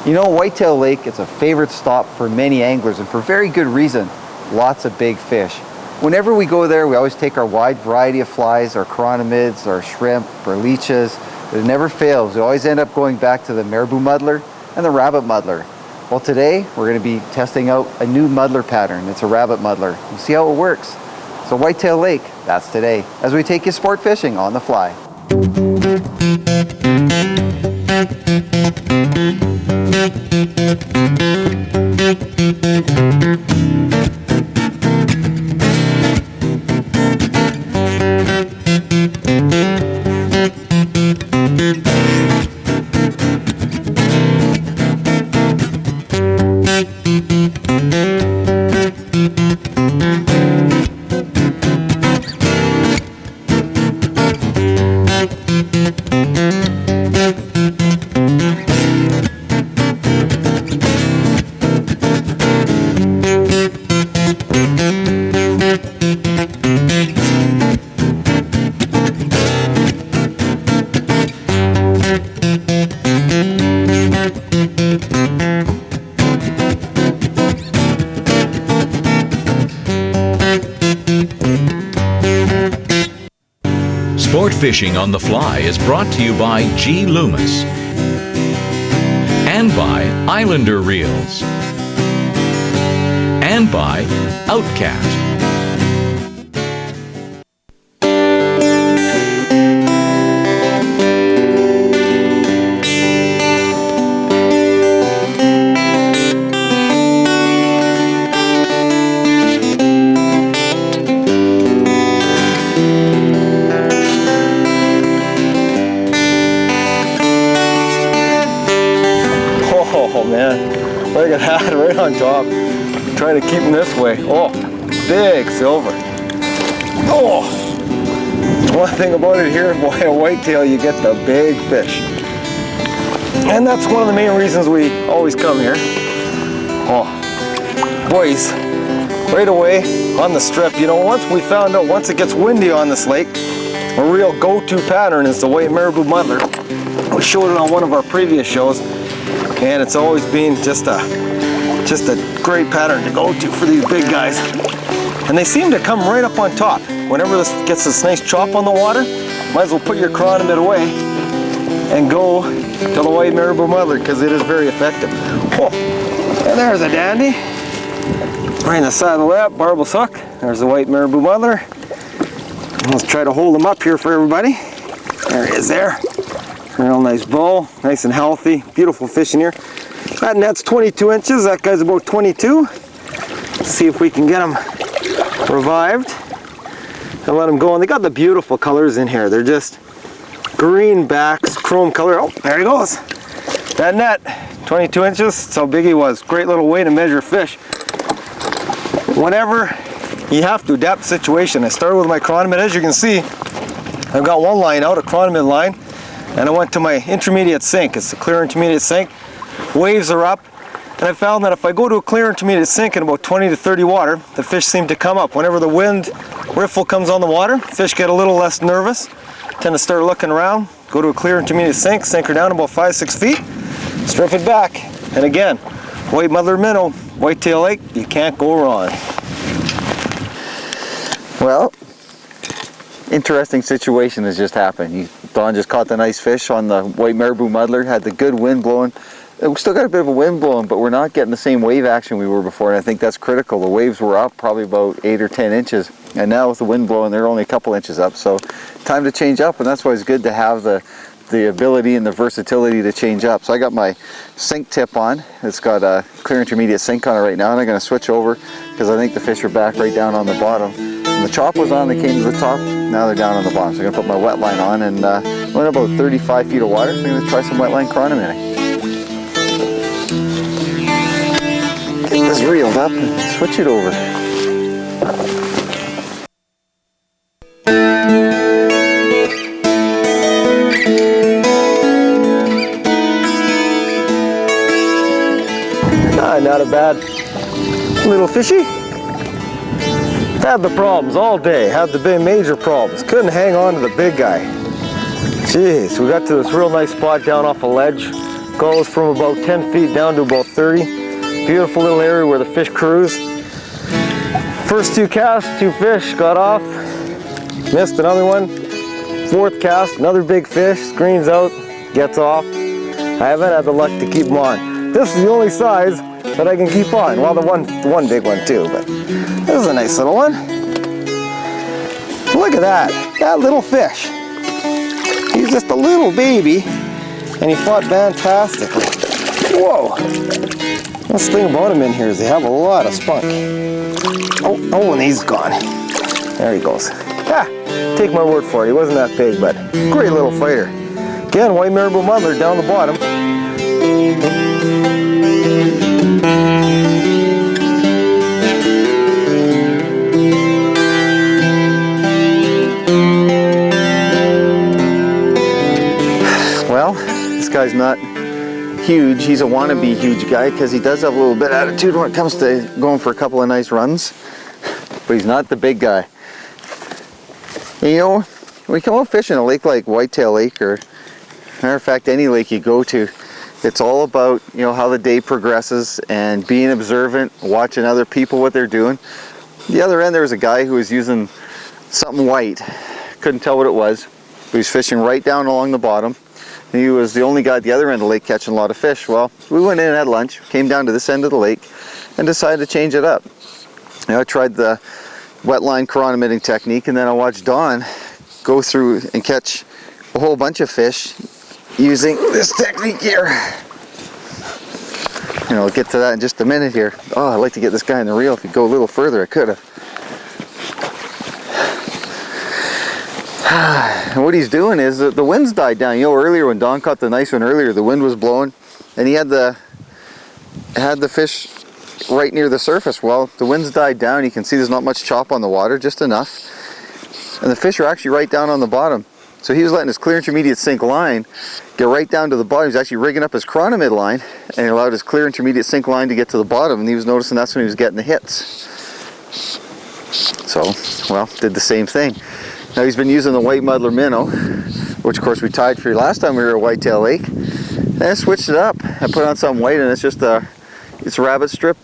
You know, Whitetail Lake, it's a favorite stop for many anglers, and for very good reason. Lots of big fish. Whenever we go there, we always take our wide variety of flies, our chironomids, our shrimp, our leeches. It never fails. We always end up going back to the Caribou muddler and the rabbit muddler. Well, today we're going to be testing out a new muddler pattern. It's a rabbit muddler. We'll see how it works. So Whitetail Lake, that's today, as we take you sport fishing on the fly. Sport Fishing on the Fly is brought to you by G. Loomis and by Islander Reels and by Outcast. Oh man, look at that, right on top. Trying to keep them this way. Oh, big silver. Oh, one thing about it here, boy, a whitetail, you get the big fish. And that's one of the main reasons we always come here. Oh, boys, right away on the strip, you know, once we found out, once it gets windy on this lake, a real go-to pattern is the white Caribou muddler. We showed it on one of our previous shows. And it's always been just a great pattern to go to for these big guys. And they seem to come right up on top. Whenever this gets this nice chop on the water, might as well put your chironomid away and go to the white Caribou muddler because it is very effective. Oh, and there's a dandy. Right in the side of the lap, barbless hook. There's the white Caribou muddler. Let's try to hold him up here for everybody. There he is there. Real nice bowl, nice and healthy, beautiful fish in here. That net's 22 inches, that guy's about 22. Let's see if we can get him revived and let him go. And they got the beautiful colors in here. They're just green backs, chrome color. Oh, there he goes. That net, 22 inches, that's how big he was. Great little way to measure fish. Whenever you have to adapt the situation, I started with my chironomid. As you can see, I've got one line out, a chironomid line. And I went to my intermediate sink. It's a clear intermediate sink. Waves are up. And I found that if I go to a clear intermediate sink in about 20 to 30 water, the fish seem to come up. Whenever the wind riffle comes on the water, fish get a little less nervous, tend to start looking around, go to a clear intermediate sink, sink her down about 5-6 feet, strip it back. And again, white muddler minnow, Whitetail Lake, you can't go wrong. Well, interesting situation has just happened. Don just caught the nice fish on the white Caribou muddler, had the good wind blowing. We still got a bit of a wind blowing, but we're not getting the same wave action we were before, and I think that's critical. The waves were up probably about 8 or 10 inches, and now with the wind blowing, they're only a couple inches up. So time to change up, and that's why it's good to have the ability and the versatility to change up. So I got my sink tip on. It's got a clear intermediate sink on it right now, and I'm going to switch over because I think the fish are back right down on the bottom. When the chop was on, they came to the top. Now they're down on the bottom. So I'm going to put my wet line on, and we're in about 35 feet of water, so I'm going to try some wet line chironomid. Get this reeled up and switch it over. Not a bad little fishy. Had the problems all day, had the big major problems. Couldn't hang on to the big guy. Jeez, we got to this real nice spot down off a ledge. Goes from about 10 feet down to about 30. Beautiful little area where the fish cruise. First 2 casts, 2 fish, got off. Missed another one. 4th cast, another big fish, screens out, gets off. I haven't had the luck to keep them on. This is the only size that I can keep on. Well, the one big one too, but this is a nice little one. Look at that little fish. He's just a little baby, and he fought fantastically. Whoa! This thing about him in here is they have a lot of spunk. Oh, and he's gone. There he goes. Ah, take my word for it, he wasn't that big, but great little fighter. Again, white marabou muddler down the bottom. Well, this guy's not huge. He's a wannabe huge guy because he does have a little bit of attitude when it comes to going for a couple of nice runs. But he's not the big guy. And you know, when you come out fishing a lake like Whitetail Lake, or matter of fact any lake you go to, it's all about, you know, how the day progresses and being observant, watching other people what they're doing. The other end there was a guy who was using something white. Couldn't tell what it was. He was fishing right down along the bottom. He was the only guy at the other end of the lake catching a lot of fish. Well, we went in and had lunch, came down to this end of the lake, and decided to change it up. You know, I tried the wetline chironometing technique, and then I watched Don go through and catch a whole bunch of fish using this technique here. You know, I'll get to that in just a minute here. Oh, I'd like to get this guy in the reel. If he'd go a little further, I could have. And what he's doing is the wind's died down. You know, earlier when Don caught the nice one earlier, the wind was blowing, and he had the fish right near the surface. Well, the wind's died down. You can see there's not much chop on the water, just enough. And the fish are actually right down on the bottom. So he was letting his clear intermediate sink line get right down to the bottom. He was actually rigging up his chironomid line, and he allowed his clear intermediate sink line to get to the bottom, and he was noticing that's when he was getting the hits. So, well, did the same thing. Now he's been using the white muddler minnow, which of course we tied for last time we were at Whitetail Lake. And I switched it up. I put on something white, and it's just it's rabbit strip.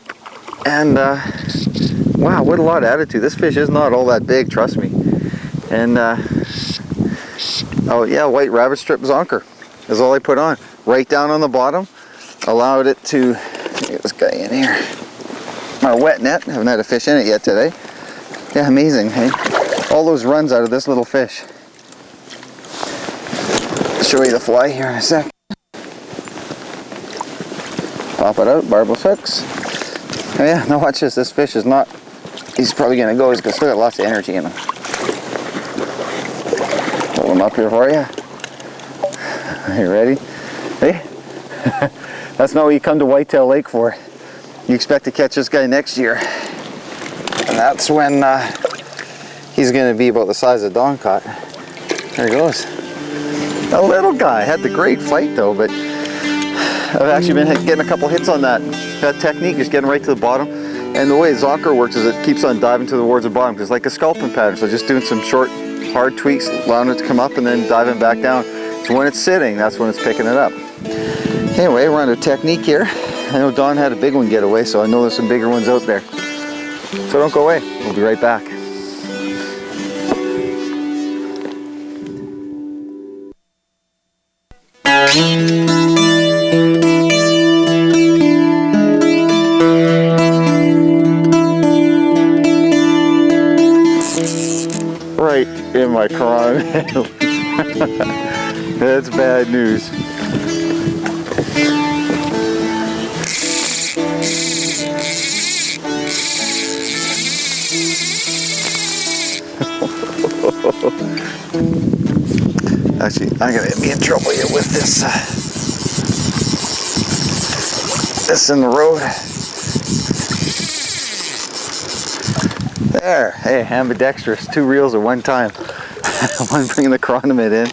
And wow, what a lot of attitude. This fish is not all that big, trust me. And oh yeah, white rabbit strip zonker is all I put on. Right down on the bottom. Allowed it to, get this guy in here. Our wet net, haven't had a fish in it yet today. Yeah, amazing, hey? All those runs out of this little fish. I'll show you the fly here in a sec. Pop it out, barbless hooks. Oh yeah, now watch this. This fish is not, he's probably gonna go, he's still got lots of energy in him. Hold him up here for you. Are you ready? Hey, that's not what you come to Whitetail Lake for. You expect to catch this guy next year. And that's when he's going to be about the size of Don caught. There he goes. A little guy. Had the great fight though, but I've actually been getting a couple hits on that technique, just getting right to the bottom. And the way zonker works is it keeps on diving towards the bottom, because it's like a sculpin pattern. So just doing some short, hard tweaks, allowing it to come up and then diving back down. So when it's sitting, that's when it's picking it up. Anyway, we're under technique here. I know Don had a big one get away, so I know there's some bigger ones out there. So don't go away. We'll be right back. Right in my crown. That's bad news. Actually, I'm gonna be in trouble here with this this in the road. There, hey, ambidextrous, 2 reels at one time. One bringing the chironomid in,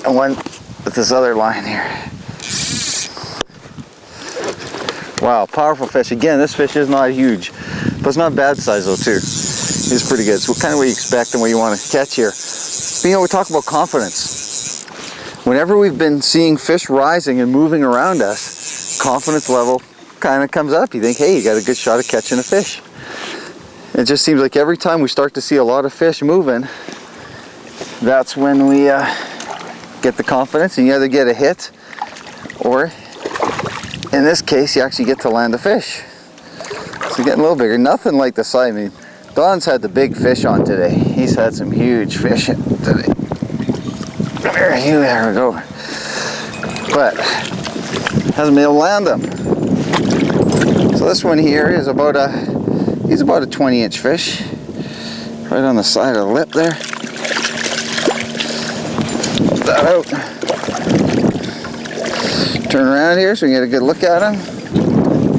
and one with this other line here. Wow, powerful fish. Again, this fish is not huge, but it's not bad size though too. He's pretty good. So kind of what you expect and what you want to catch here. But, you know, we talk about confidence. Whenever we've been seeing fish rising and moving around us, confidence level kind of comes up. You think, hey, you got a good shot at catching a fish. It just seems like every time we start to see a lot of fish moving, that's when we get the confidence, and you either get a hit, or in this case, you actually get to land a fish. So getting a little bigger. Nothing like the size. I mean, Don's had the big fish on today. He's had some huge fish today. There we go. But hasn't been able to land them. So this one here is about he's about a 20-inch fish. Right on the side of the lip there. Put that out. Turn around here so we can get a good look at him.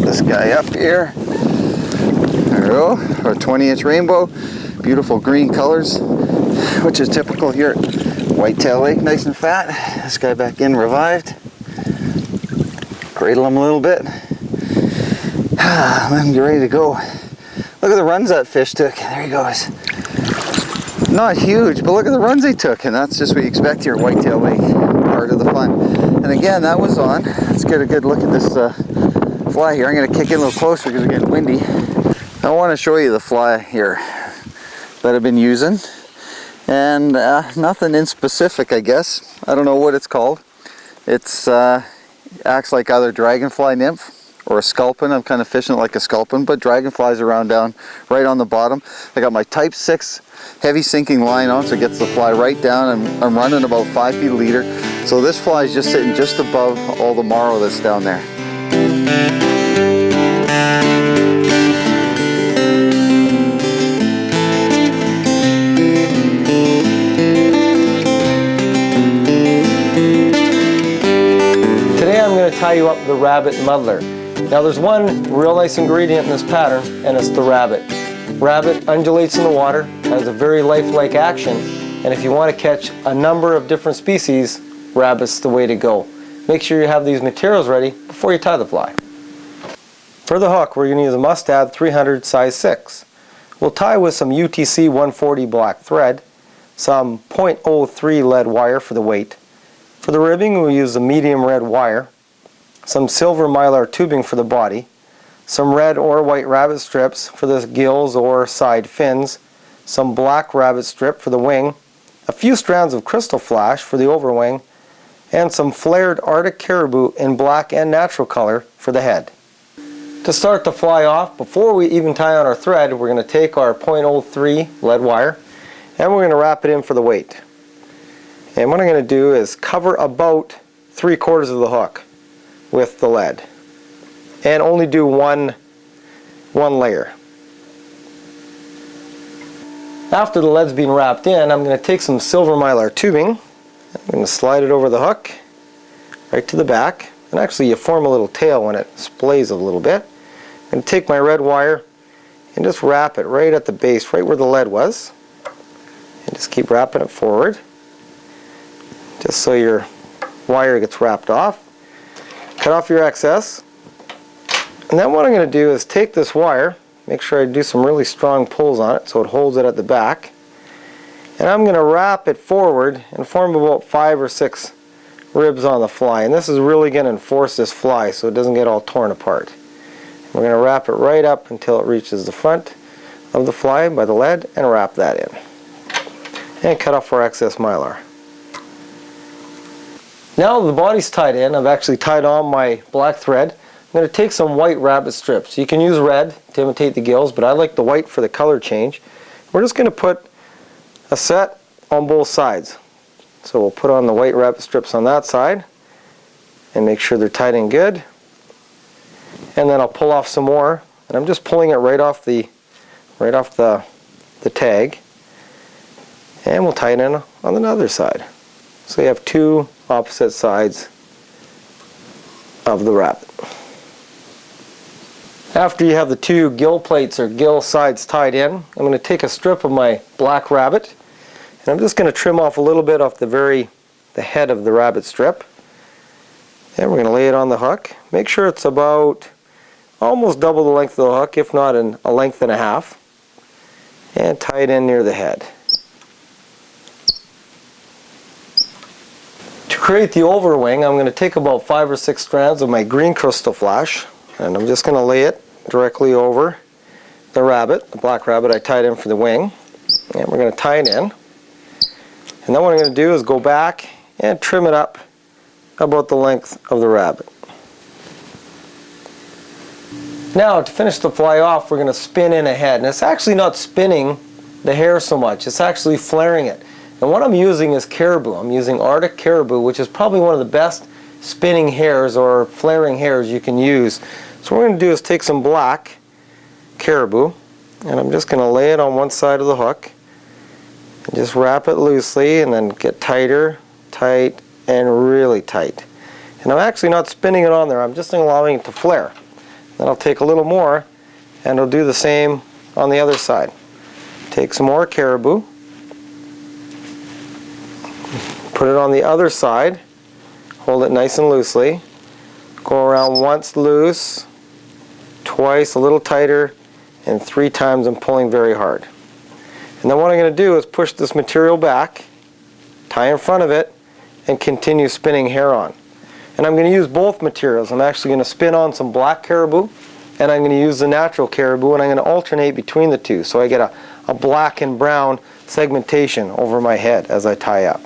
This guy up here. There we go. Our 20-inch rainbow. Beautiful green colors, which is typical here at Whitetail Lake, nice and fat. This guy back in, revived. Cradle him a little bit. Let him get ready to go. Look at the runs that fish took. There he goes. Not huge, but look at the runs he took, and that's just what you expect here at Whitetail Lake. Part of the fun. And again, that was on. Let's get a good look at this fly here. I'm going to kick it a little closer because it's getting windy. I want to show you the fly here that I've been using. And nothing in specific, I guess. I don't know what it's called. It's acts like either dragonfly nymph or a sculpin. I'm kind of fishing it like a sculpin, but dragonflies around down right on the bottom. I got my type 6 heavy sinking line on, so it gets the fly right down, and I'm running about 5 feet a leader. So this fly is just sitting just above all the marrow that's down there. Tie you up the Rabbit Muddler. Now there's one real nice ingredient in this pattern, and it's the rabbit. Rabbit undulates in the water, has a very lifelike action, and if you want to catch a number of different species, rabbit's the way to go. Make sure you have these materials ready before you tie the fly. For the hook, we're going to use a Mustad 300 size 6. We'll tie with some UTC 140 black thread, some .03 lead wire for the weight. For the ribbing, we'll use the medium red wire, some silver Mylar tubing for the body, some red or white rabbit strips for the gills or side fins, some black rabbit strip for the wing, a few strands of Krystal flash for the overwing, and some flared Arctic caribou in black and natural color for the head. To start the fly off, before we even tie on our thread, we're going to take our .03 lead wire and we're going to wrap it in for the weight. And what I'm going to do is cover about 3/4 of the hook with the lead, and only do one layer. After the lead's been wrapped in, I'm going to take some silver Mylar tubing. I'm going to slide it over the hook right to the back, and actually you form a little tail when it splays a little bit. I'm going to take my red wire and just wrap it right at the base, right where the lead was, and just keep wrapping it forward just so your wire gets wrapped off. Cut off your excess, and then what I'm going to do is take this wire, make sure I do some really strong pulls on it so it holds it at the back, and I'm going to wrap it forward and form about 5 or 6 ribs on the fly, and this is really going to enforce this fly so it doesn't get all torn apart. We're going to wrap it right up until it reaches the front of the fly by the lead and wrap that in, and cut off our excess Mylar. Now the body's tied in, I've actually tied on my black thread. I'm going to take some white rabbit strips. You can use red to imitate the gills, but I like the white for the color change. We're just going to put a set on both sides. So we'll put on the white rabbit strips on that side and make sure they're tied in good. And then I'll pull off some more, and I'm just pulling it right off the tag, and we'll tie it in on the other side. So you have 2 opposite sides of the rabbit. After you have the 2 gill plates or gill sides tied in, I'm going to take a strip of my black rabbit, and I'm just going to trim off a little bit off the head of the rabbit strip, and we're going to lay it on the hook. Make sure it's about almost double the length of the hook, if not a length and a half, and tie it in near the head. To create the overwing, I'm going to take about 5 or 6 strands of my green Krystal flash, and I'm just going to lay it directly over the rabbit, the black rabbit I tied in for the wing, and we're going to tie it in. And then what I'm going to do is go back and trim it up about the length of the rabbit. Now to finish the fly off, we're going to spin in ahead, and it's actually not spinning the hair so much, it's actually flaring it. And what I'm using is Caribou. I'm using Arctic Caribou, which is probably one of the best spinning hairs or flaring hairs you can use. So what we're going to do is take some black Caribou, and I'm just going to lay it on one side of the hook and just wrap it loosely, and then get tighter, tight, and really tight. And I'm actually not spinning it on there, I'm just allowing it to flare. Then I'll take a little more and I'll do the same on the other side. Take some more Caribou, put it on the other side, hold it nice and loosely, go around once loose, twice a little tighter, and 3 times I'm pulling very hard. And then what I'm going to do is push this material back, tie in front of it, and continue spinning hair on. And I'm going to use both materials. I'm actually going to spin on some black Caribou, and I'm going to use the natural Caribou, and I'm going to alternate between the two so I get a black and brown segmentation over my head as I tie up.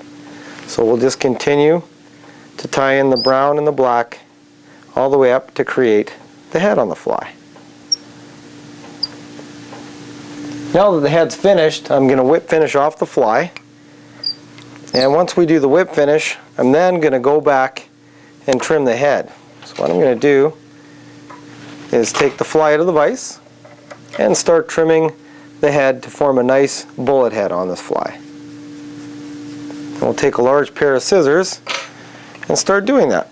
So we'll just continue to tie in the brown and the black all the way up to create the head on the fly. Now that the head's finished, I'm going to whip finish off the fly. And once we do the whip finish, I'm then going to go back and trim the head. So what I'm going to do is take the fly out of the vise and start trimming the head to form a nice bullet head on this fly. And we'll take a large pair of scissors and start doing that.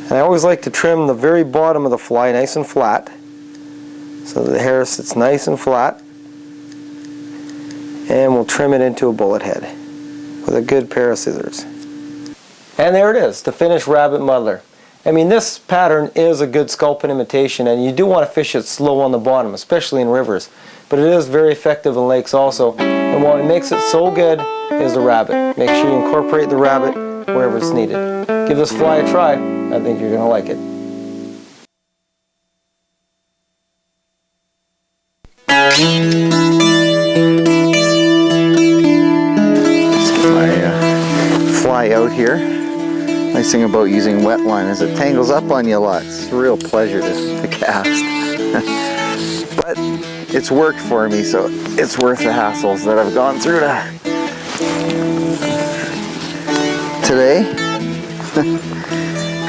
And I always like to trim the very bottom of the fly nice and flat so that the hair sits nice and flat, and we'll trim it into a bullet head with a good pair of scissors. And there it is, the finished Rabbit Muddler. I mean, this pattern is a good sculpin imitation, and you do want to fish it slow on the bottom, especially in rivers. But it is very effective in lakes also. And what makes it so good is the rabbit. Make sure you incorporate the rabbit wherever it's needed. Give this fly a try. I think you're going to like it. Fly out here. Nice thing about using wet line is it tangles up on you a lot. It's a real pleasure to cast. But it's worked for me, so it's worth the hassles that I've gone through today.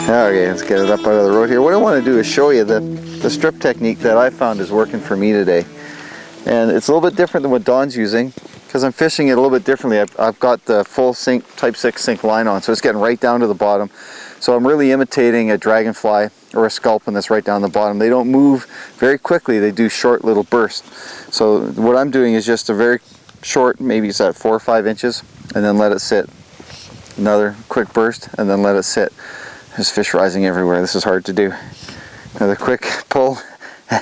Okay, let's get it up out of the road here. What I want to do is show you the strip technique that I found is working for me today. And it's a little bit different than what Don's using, because I'm fishing it a little bit differently. I've got the full sink, type 6 sink line on, so it's getting right down to the bottom. So I'm really imitating a dragonfly or a sculpin that's right down the bottom. They don't move very quickly, they do short little bursts. So what I'm doing is just a very short, maybe it's at 4 or 5 inches, and then let it sit. Another quick burst, and then let it sit. There's fish rising everywhere, this is hard to do. Another quick pull,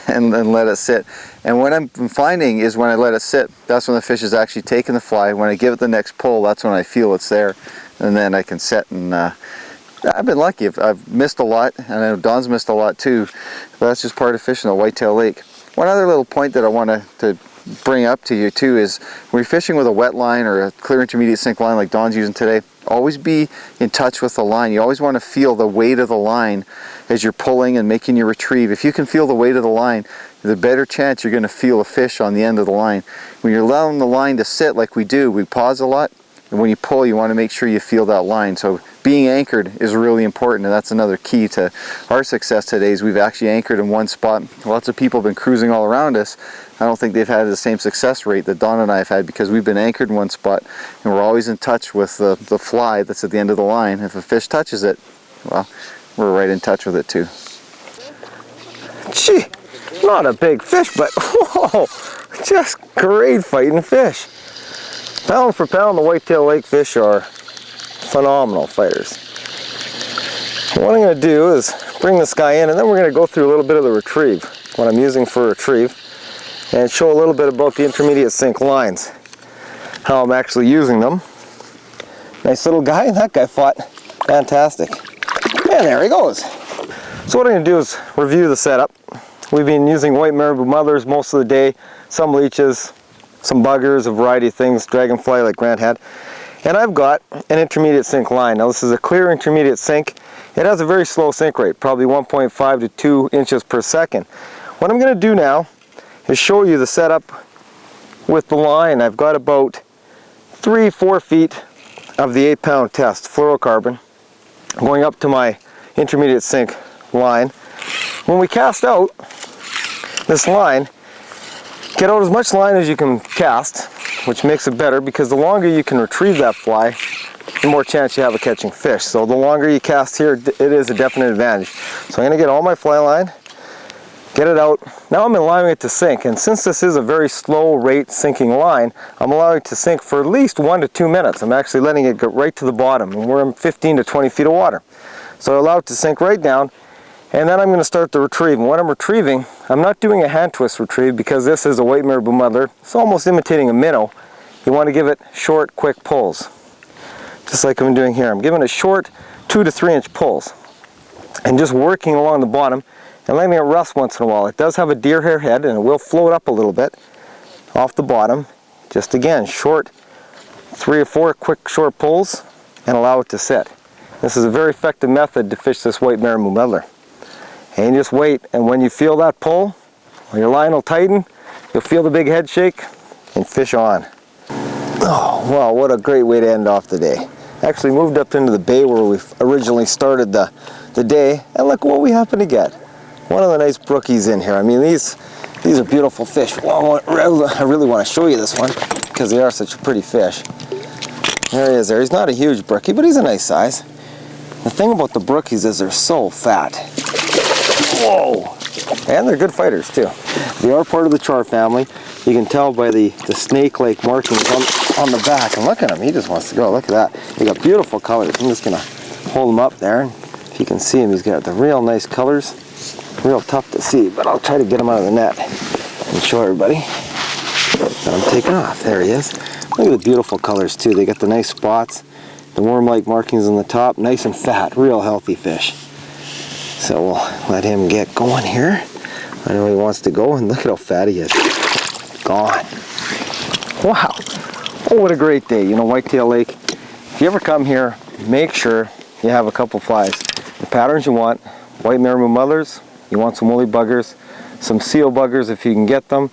and then let it sit. And what I'm finding is when I let it sit, that's when the fish is actually taking the fly. When I give it the next pull, that's when I feel it's there, and then I can set. And I've been lucky. I've missed a lot, and I know Don's missed a lot too, but that's just part of fishing at Whitetail Lake. One other little point that I want to bring up to you too is when you're fishing with a wet line or a clear intermediate sink line like Don's using today, always be in touch with the line. You always want to feel the weight of the line as you're pulling and making your retrieve. If you can feel the weight of the line, the better chance you're going to feel a fish on the end of the line. When you're allowing the line to sit like we do, we pause a lot, and when you pull you want to make sure you feel that line. So being anchored is really important, and that's another key to our success today is we've actually anchored in one spot. Lots of people have been cruising all around us. I don't think they've had the same success rate that Don and I have had because we've been anchored in one spot, and we're always in touch with the fly that's at the end of the line. If a fish touches it, well, we're right in touch with it too. Gee, not a big fish, but whoa, just great fighting fish. Pound for pound, the Whitetail Lake fish are phenomenal fighters. What I'm going to do is bring this guy in, and then we're going to go through a little bit of the retrieve, what I'm using for retrieve, and show a little bit about the intermediate sink lines, how I'm actually using them, Nice little guy, and that guy fought fantastic. And there he goes. So what I'm going to do is review the setup. We've been using white marabou muddlers most of the day, some leeches, some buggers, a variety of things, dragonfly like Grant had. And I've got an intermediate sink line. Now this is a clear intermediate sink. It has a very slow sink rate, probably 1.5 to 2 inches per second. What I'm going to do now is show you the setup with the line. I've got about 3-4 feet of the 8-pound test fluorocarbon going up to my intermediate sink line. When we cast out this line, get out as much line as you can cast, which makes it better because the longer you can retrieve that fly, the more chance you have of catching fish. So the longer you cast here, it is a definite advantage. So I'm going to get all my fly line, get it out. Now I'm allowing it to sink, and since this is a very slow rate sinking line, I'm allowing it to sink for at least 1 to 2 minutes. I'm actually letting it get right to the bottom, and we're in 15 to 20 feet of water. So I allow it to sink right down, and then I'm going to start the retrieve. And when I'm retrieving, I'm not doing a hand twist retrieve because this is a white marabou muddler. It's almost imitating a minnow. You want to give it short, quick pulls. Just like I'm doing here. I'm giving it short 2 to 3 inch pulls. And just working along the bottom and letting it rest once in a while. It does have a deer hair head and it will float up a little bit off the bottom. Just again, short 3 or 4 quick short pulls and allow it to sit. This is a very effective method to fish this white marabou muddler. And you just wait, and when you feel that pull, your line will tighten, you'll feel the big head shake, and fish on. Oh, wow, what a great way to end off the day. Actually moved up into the bay where we originally started the day, and look what we happen to get. One of the nice brookies in here. I mean, these are beautiful fish. Whoa, I really want to show you this one, because they are such a pretty fish. There he is there. He's not a huge brookie, but he's a nice size. The thing about the brookies is they're so fat. Whoa! And they're good fighters too. They are part of the char family. You can tell by the snake-like markings on the back. And look at him, he just wants to go. Look at that. They got beautiful colors. I'm just gonna hold him up there. And if you can see him, he's got the real nice colors. Real tough to see, but I'll try to get him out of the net and show everybody that I'm taking off. There he is. Look at the beautiful colors too. They got the nice spots, the worm-like markings on the top, nice and fat, real healthy fish. So we'll let him get going here. I know he wants to go, and look at how fat he is. Gone. Wow. Oh, what a great day. You know, Whitetail Lake, if you ever come here, make sure you have a couple flies. The patterns you want, white marabou muddlers, you want some woolly buggers, some seal buggers if you can get them,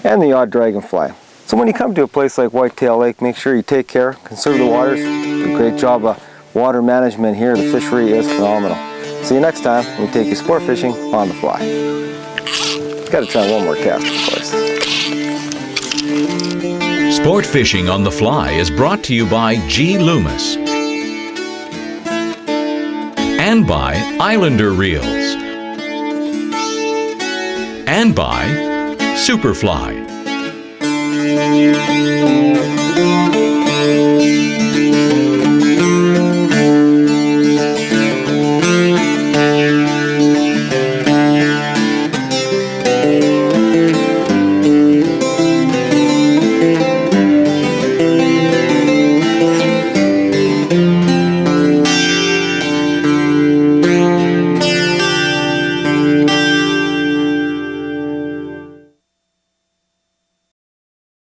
and the odd dragonfly. So when you come to a place like Whitetail Lake, make sure you take care, conserve the waters, do a great job of water management here. The fishery is phenomenal. See you next time when we take you sport fishing on the fly. Got to try one more cast, of course. Sport Fishing on the Fly is brought to you by G. Loomis and by Islander Reels and by Superfly.